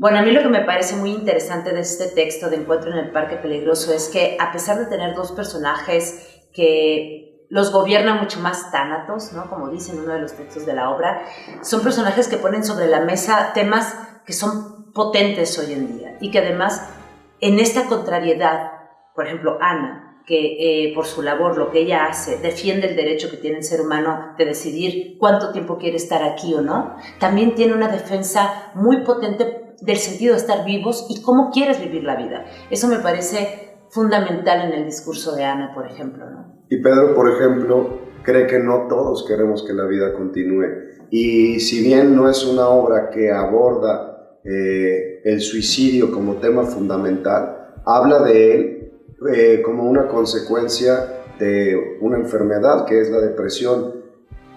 Bueno, a mí lo que me parece muy interesante de este texto de Encuentro en el Parque Peligroso es que, a pesar de tener dos personajes que los gobierna mucho más Tánatos, ¿no? Como dice en uno de los textos de la obra, son personajes que ponen sobre la mesa temas que son potentes hoy en día y que además en esta contrariedad, por ejemplo, Ana, que por su labor, lo que ella hace, defiende el derecho que tiene el ser humano de decidir cuánto tiempo quiere estar aquí o no, también tiene una defensa muy potente del sentido de estar vivos y cómo quieres vivir la vida. Eso me parece fundamental en el discurso de Ana, por ejemplo, ¿no? Y Pedro, por ejemplo, cree que no todos queremos que la vida continúe. Y si bien no es una obra que aborda el suicidio como tema fundamental, habla de él como una consecuencia de una enfermedad que es la depresión.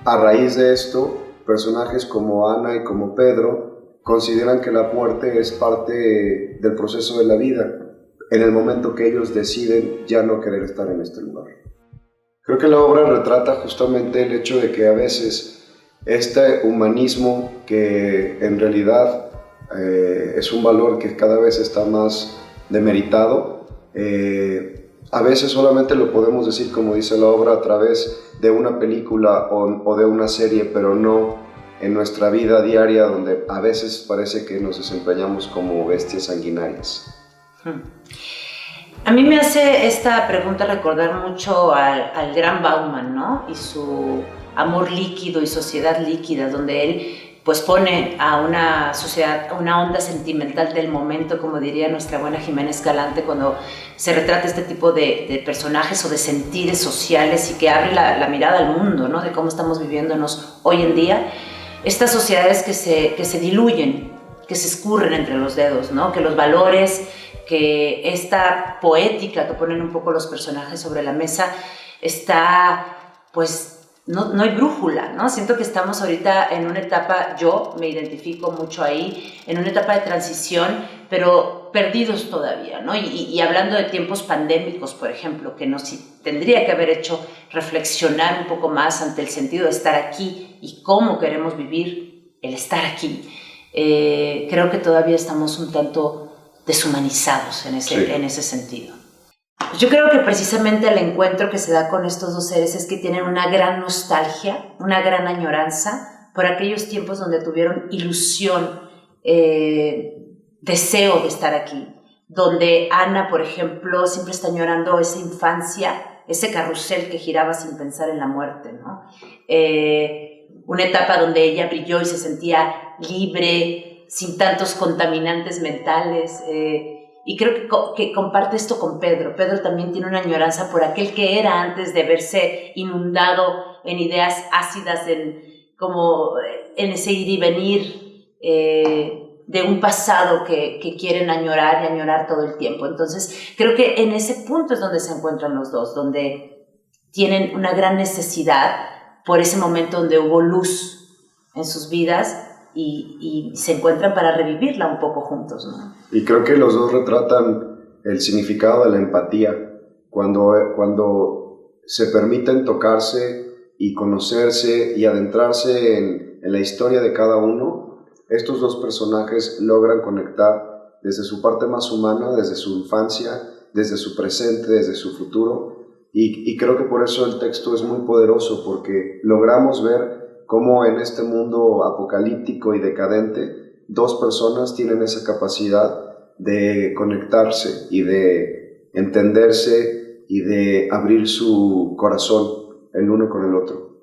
A raíz de esto, personajes como Ana y como Pedro consideran que la muerte es parte del proceso de la vida, en el momento que ellos deciden ya no querer estar en este lugar. Creo que la obra retrata justamente el hecho de que a veces este humanismo, que en realidad es un valor que cada vez está más demeritado, a veces solamente lo podemos decir, como dice la obra, a través de una película o de una serie, pero no en nuestra vida diaria, donde a veces parece que nos desempeñamos como bestias sanguinarias. A mí me hace esta pregunta recordar mucho al gran Bauman, ¿no? Y su Amor líquido y Sociedad líquida, donde él pues pone a una sociedad, una onda sentimental del momento, como diría nuestra buena Jimena Escalante, cuando se retrata este tipo de personajes o de sentires sociales y que abre la mirada al mundo, ¿no? De cómo estamos viviéndonos hoy en día. Estas sociedades que se diluyen, que se escurren entre los dedos, ¿no? Que los valores, que esta poética que ponen un poco los personajes sobre la mesa está, pues, no hay brújula, ¿no? Siento que estamos ahorita en una etapa, yo me identifico mucho ahí, en una etapa de transición, pero perdidos todavía, ¿no? Y hablando de tiempos pandémicos, por ejemplo, que nos tendría que haber hecho reflexionar un poco más ante el sentido de estar aquí y cómo queremos vivir el estar aquí. Creo que todavía estamos un tanto deshumanizados en ese sentido. Yo creo que precisamente el encuentro que se da con estos dos seres es que tienen una gran nostalgia, una gran añoranza por aquellos tiempos donde tuvieron ilusión, deseo de estar aquí, donde Ana, por ejemplo, siempre está añorando esa infancia, ese carrusel que giraba sin pensar en la muerte, ¿no? Una etapa donde ella brilló y se sentía libre, sin tantos contaminantes mentales, y creo que comparte esto con Pedro. Pedro también tiene una añoranza por aquel que era antes de verse inundado en ideas ácidas, como en ese ir y venir de un pasado que quieren añorar y añorar todo el tiempo. Entonces creo que en ese punto es donde se encuentran los dos, donde tienen una gran necesidad por ese momento donde hubo luz en sus vidas y se encuentran para revivirla un poco juntos, ¿no? Y creo que los dos retratan el significado de la empatía, cuando se permiten tocarse y conocerse y adentrarse en la historia de cada uno. Estos dos personajes logran conectar desde su parte más humana, desde su infancia, desde su presente, desde su futuro, y creo que por eso el texto es muy poderoso, porque logramos ver cómo en este mundo apocalíptico y decadente, dos personas tienen esa capacidad de conectarse y de entenderse y de abrir su corazón el uno con el otro.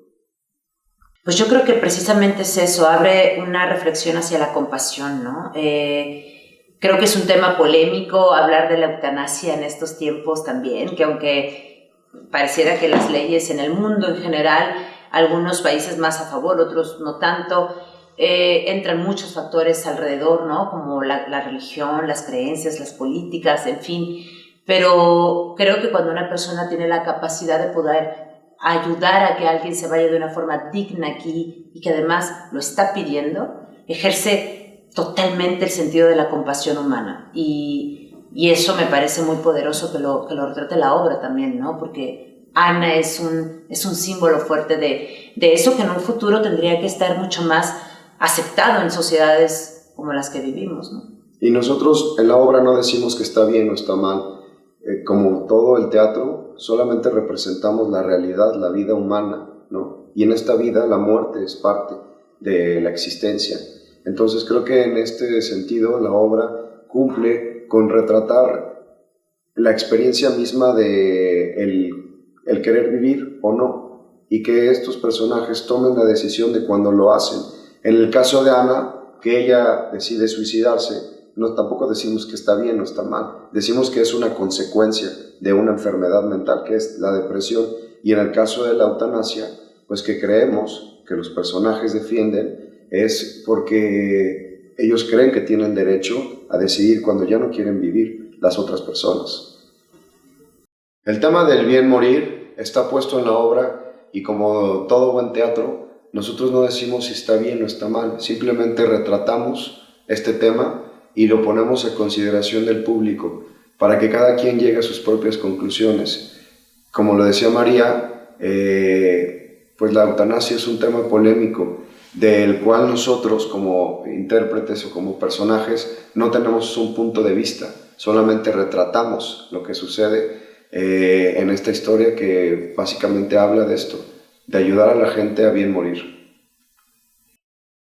Pues yo creo que precisamente es eso, abre una reflexión hacia la compasión, ¿no? Creo que es un tema polémico hablar de la eutanasia en estos tiempos también, que aunque pareciera que las leyes en el mundo en general, algunos países más a favor, otros no tanto, entran muchos factores alrededor, ¿no? Como la religión, las creencias, las políticas, en fin. Pero creo que cuando una persona tiene la capacidad de poder ayudar a que alguien se vaya de una forma digna aquí y que además lo está pidiendo, ejerce totalmente el sentido de la compasión humana. Y eso me parece muy poderoso que lo retrate la obra también, ¿no? Porque Ana es un símbolo fuerte de eso que en un futuro tendría que estar mucho más aceptado en sociedades como las que vivimos, ¿no? Y nosotros en la obra no decimos que está bien o está mal. Como todo el teatro, solamente representamos la realidad, la vida humana, ¿no? Y en esta vida la muerte es parte de la existencia. Entonces creo que en este sentido la obra cumple con retratar la experiencia misma de el querer vivir o no, y que estos personajes tomen la decisión de cuando lo hacen. En el caso de Ana, que ella decide suicidarse, no, tampoco decimos que está bien o está mal, decimos que es una consecuencia de una enfermedad mental que es la depresión, y en el caso de la eutanasia, pues que creemos que los personajes defienden es porque ellos creen que tienen derecho a decidir cuando ya no quieren vivir las otras personas. El tema del bien morir está puesto en la obra y como todo buen teatro, nosotros no decimos si está bien o está mal, simplemente retratamos este tema y lo ponemos a consideración del público para que cada quien llegue a sus propias conclusiones. Como lo decía María, pues la eutanasia es un tema polémico del cual nosotros como intérpretes o como personajes no tenemos un punto de vista, solamente retratamos lo que sucede en esta historia que básicamente habla de esto, de ayudar a la gente a bien morir.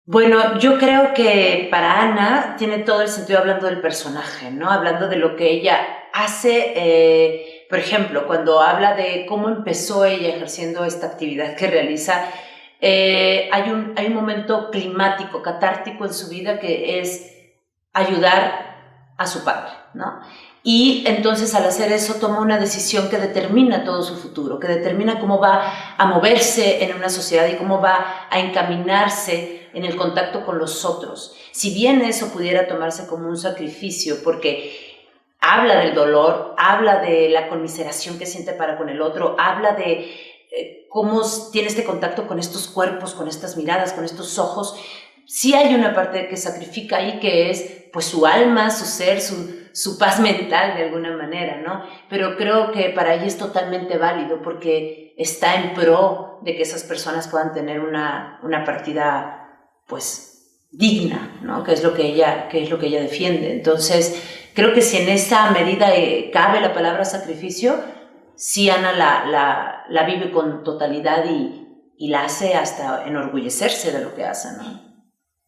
Bueno, yo creo que para Ana tiene todo el sentido hablando del personaje, ¿no? Hablando de lo que ella hace, por ejemplo, cuando habla de cómo empezó ella ejerciendo esta actividad que realiza, hay un momento climático, catártico en su vida que es ayudar a su padre, ¿no? Y entonces al hacer eso toma una decisión que determina todo su futuro, que determina cómo va a moverse en una sociedad y cómo va a encaminarse en el contacto con los otros. Si bien eso pudiera tomarse como un sacrificio, porque habla del dolor, habla de la conmiseración que siente para con el otro, habla de cómo tiene este contacto con estos cuerpos, con estas miradas, con estos ojos, sí hay una parte que sacrifica ahí que es pues su alma, su ser, su paz mental de alguna manera, ¿no? Pero creo que para ella es totalmente válido porque está en pro de que esas personas puedan tener una partida pues digna, ¿no? Que es lo que ella defiende. Entonces, creo que si en esa medida cabe la palabra sacrificio, sí Ana la vive con totalidad y la hace hasta enorgullecerse de lo que hace, ¿no?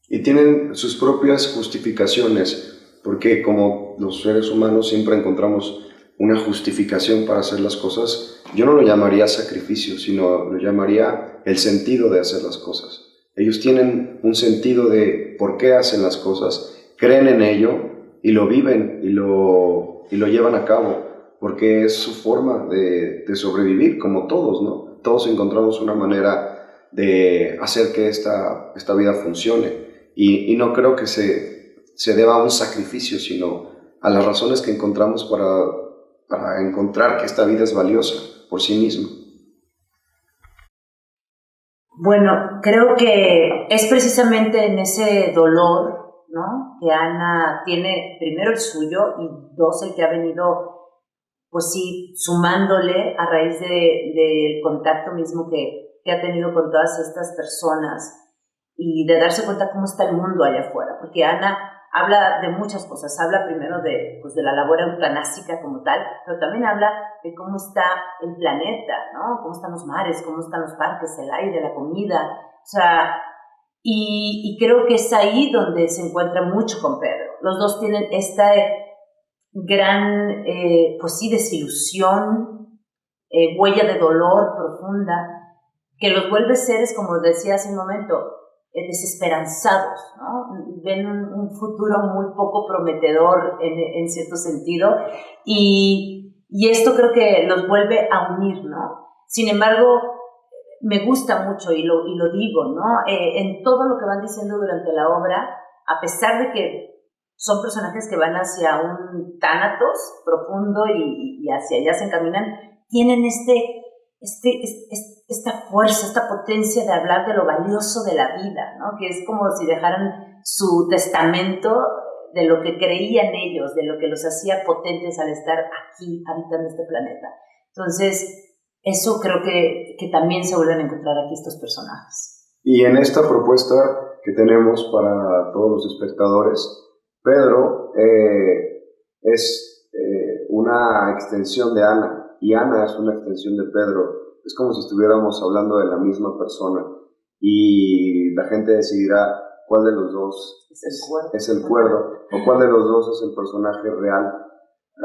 Y tienen sus propias justificaciones, porque como los seres humanos siempre encontramos una justificación para hacer las cosas. Yo no lo llamaría sacrificio, sino lo llamaría el sentido de hacer las cosas. Ellos tienen un sentido de por qué hacen las cosas, creen en ello y lo viven y lo llevan a cabo, porque es su forma de sobrevivir, como todos, ¿no? Todos encontramos una manera de hacer que esta vida funcione. Y no creo que se deba a un sacrificio, sino a las razones que encontramos para encontrar que esta vida es valiosa por sí misma. Bueno, creo que es precisamente en ese dolor, ¿no?, que Ana tiene, primero el suyo y dos, el que ha venido, pues sí, sumándole a raíz del contacto mismo que ha tenido con todas estas personas y de darse cuenta cómo está el mundo allá afuera, porque Ana habla de muchas cosas, habla primero de la labor eutanásica como tal, pero también habla de cómo está el planeta, ¿no? Cómo están los mares, cómo están los parques, el aire, la comida, o sea, y creo que es ahí donde se encuentra mucho con Pedro. Los dos tienen esta gran, pues sí, desilusión, huella de dolor profunda, que los vuelve seres, como decía hace un momento, desesperanzados, ¿no? Ven un futuro muy poco prometedor en cierto sentido y esto creo que los vuelve a unir, ¿no? Sin embargo, me gusta mucho y lo digo, ¿no? En todo lo que van diciendo durante la obra, a pesar de que son personajes que van hacia un tánatos profundo y hacia allá se encaminan, tienen esta fuerza, esta potencia de hablar de lo valioso de la vida, ¿no? Que es como si dejaran su testamento de lo que creían ellos, de lo que los hacía potentes al estar aquí habitando este planeta. Entonces, eso creo que también se vuelven a encontrar aquí estos personajes. Y en esta propuesta que tenemos para todos los espectadores, Pedro es una extensión de Ana, y Ana es una extensión de Pedro. Es como si estuviéramos hablando de la misma persona, y la gente decidirá cuál de los dos es el cuerdo, o cuál de los dos es el personaje real.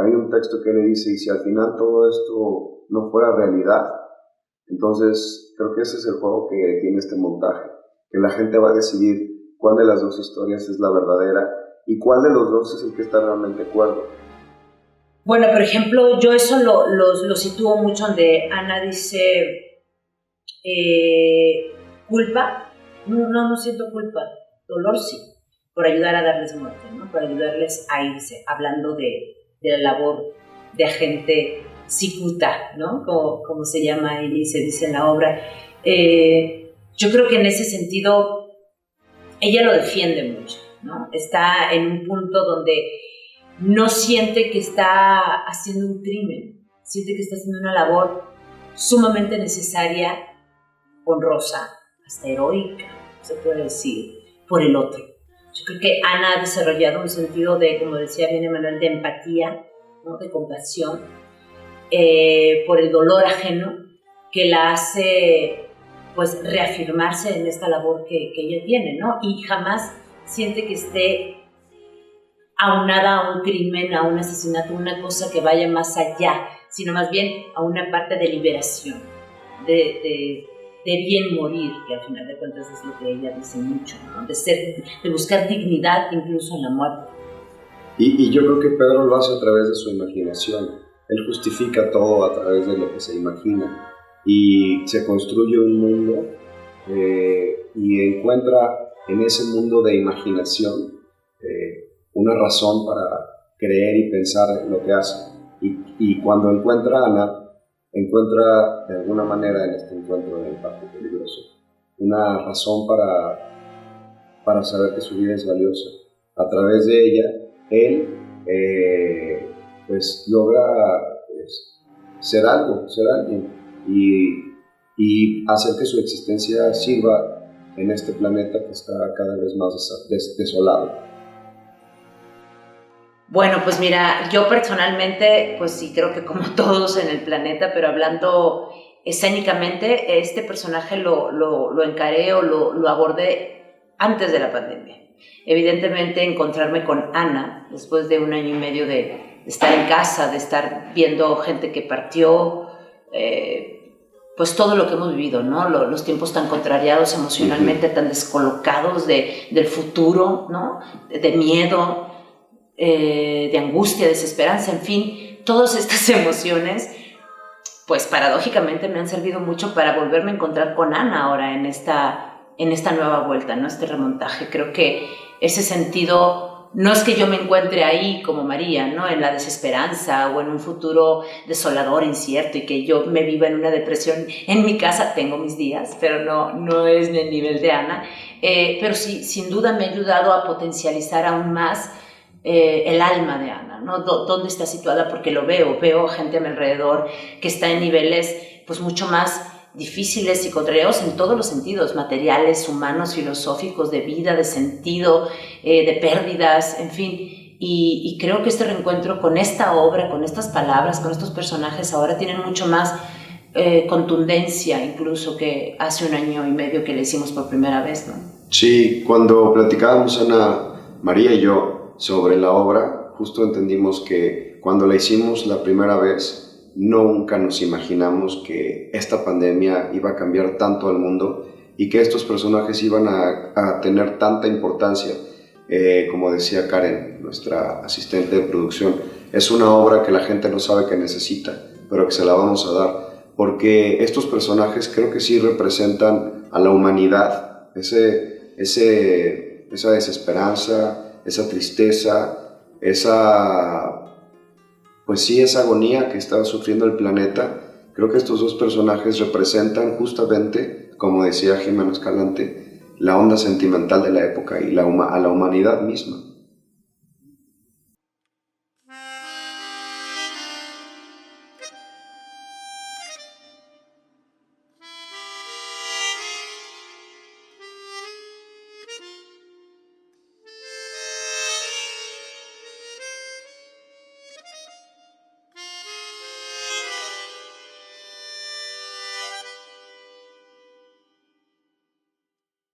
Hay un texto que le dice, y si al final todo esto no fuera realidad, entonces creo que ese es el juego que tiene este montaje, que la gente va a decidir cuál de las dos historias es la verdadera y cuál de los dos es el que está realmente cuerdo. Bueno, por ejemplo, yo eso lo sitúo mucho donde Ana dice culpa. No siento culpa, dolor sí, por ayudar a darles muerte, ¿no? Por ayudarles a irse, hablando de la labor de agente cicuta, ¿no? Como se llama y se dice en la obra. Yo creo que en ese sentido ella lo defiende mucho, ¿no? Está en un punto donde no siente que está haciendo un crimen, siente que está haciendo una labor sumamente necesaria, honrosa, hasta heroica, se puede decir, por el otro. Yo creo que Ana ha desarrollado un sentido de, como decía bien Emanuel, de empatía, ¿no? De compasión, por el dolor ajeno, que la hace pues reafirmarse en esta labor que ella tiene, ¿no? Y jamás siente que esté aunada a un crimen, a un asesinato, una cosa que vaya más allá, sino más bien a una parte de liberación, de bien morir, que al final de cuentas es lo que ella dice mucho, ¿no? De buscar dignidad incluso en la muerte. Y yo creo que Pedro lo hace a través de su imaginación. Él justifica todo a través de lo que se imagina y se construye un mundo y encuentra en ese mundo de imaginación una razón para creer y pensar en lo que hace. Y cuando encuentra a Ana, encuentra de alguna manera en este encuentro en el parque peligroso una razón para saber que su vida es valiosa. A través de ella, él pues logra ser algo, ser alguien y hacer que su existencia sirva en este planeta que está cada vez más desolado. Bueno, pues mira, yo personalmente, pues sí creo que como todos en el planeta, pero hablando escénicamente, este personaje lo encaré o lo abordé antes de la pandemia. Evidentemente, encontrarme con Ana, después de 1 año y medio de estar en casa, de estar viendo gente que partió, pues todo lo que hemos vivido, ¿no? Los tiempos tan contrariados emocionalmente, tan descolocados del futuro, ¿no? De miedo, de angustia, desesperanza, en fin, todas estas emociones, pues paradójicamente me han servido mucho para volverme a encontrar con Ana ahora en esta nueva vuelta, ¿no? Este remontaje. Creo que ese sentido no es que yo me encuentre ahí como María, ¿no? En la desesperanza o en un futuro desolador, incierto, y que yo me viva en una depresión. En mi casa tengo mis días, pero no es en el nivel de Ana. Pero sí, sin duda me ha ayudado a potencializar aún más el alma de Ana, ¿no? ¿Dónde está situada? Porque lo veo gente a mi alrededor que está en niveles pues mucho más difíciles y contrariados en todos los sentidos, materiales, humanos, filosóficos, de vida, de sentido, de pérdidas, en fin. Y creo que este reencuentro con esta obra, con estas palabras, con estos personajes, ahora tienen mucho más contundencia incluso que hace 1 año y medio que le hicimos por primera vez, ¿no? Sí, cuando platicábamos Ana, María y yo sobre la obra, justo entendimos que cuando la hicimos la primera vez, nunca nos imaginamos que esta pandemia iba a cambiar tanto al mundo y que estos personajes iban a tener tanta importancia. Como decía Karen, nuestra asistente de producción, es una obra que la gente no sabe que necesita, pero que se la vamos a dar, porque estos personajes creo que sí representan a la humanidad, esa desesperanza, esa tristeza, esa agonía que está sufriendo el planeta. Creo que estos dos personajes representan justamente, como decía Jimeno Escalante, la onda sentimental de la época y a la humanidad misma.